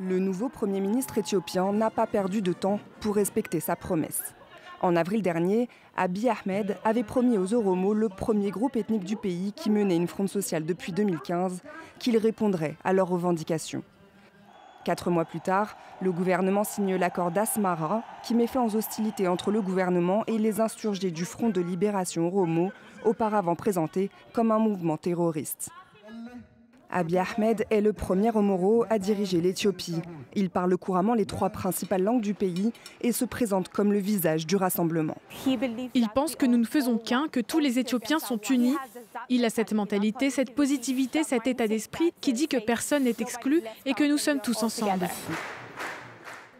Le nouveau Premier ministre éthiopien n'a pas perdu de temps pour respecter sa promesse. En avril dernier, Abiy Ahmed avait promis aux Oromo, le premier groupe ethnique du pays qui menait une fronde sociale depuis 2015, qu'il répondrait à leurs revendications. 4 mois plus tard, le gouvernement signe l'accord d'Asmara qui met fin aux hostilités entre le gouvernement et les insurgés du Front de libération Oromo, auparavant présenté comme un mouvement terroriste. Abiy Ahmed est le premier Omoro à diriger l'Éthiopie. Il parle couramment les 3 principales langues du pays et se présente comme le visage du rassemblement. Il pense que nous ne faisons qu'un, que tous les Éthiopiens sont unis. Il a cette mentalité, cette positivité, cet état d'esprit qui dit que personne n'est exclu et que nous sommes tous ensemble.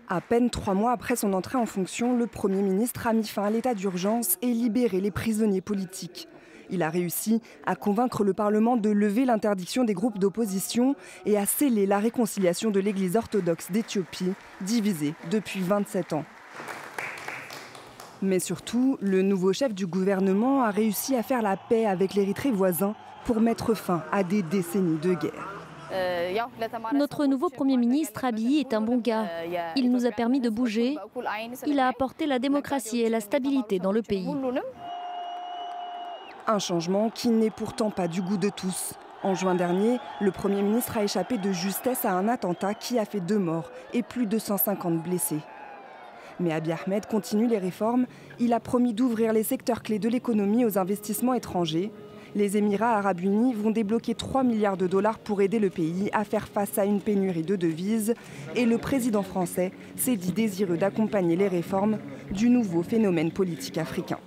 À peine 3 mois après son entrée en fonction, le Premier ministre a mis fin à l'état d'urgence et libéré les prisonniers politiques. Il a réussi à convaincre le Parlement de lever l'interdiction des groupes d'opposition et à sceller la réconciliation de l'Église orthodoxe d'Éthiopie, divisée depuis 27 ans. Mais surtout, le nouveau chef du gouvernement a réussi à faire la paix avec l'Érythrée voisin pour mettre fin à des décennies de guerre. Notre nouveau Premier ministre Abiy est un bon gars. Il nous a permis de bouger. Il a apporté la démocratie et la stabilité dans le pays. Un changement qui n'est pourtant pas du goût de tous. En juin dernier, le Premier ministre a échappé de justesse à un attentat qui a fait 2 morts et plus de 150 blessés. Mais Abiy Ahmed continue les réformes. Il a promis d'ouvrir les secteurs clés de l'économie aux investissements étrangers. Les Émirats arabes unis vont débloquer 3 milliards de dollars pour aider le pays à faire face à une pénurie de devises. Et le président français s'est dit désireux d'accompagner les réformes du nouveau phénomène politique africain.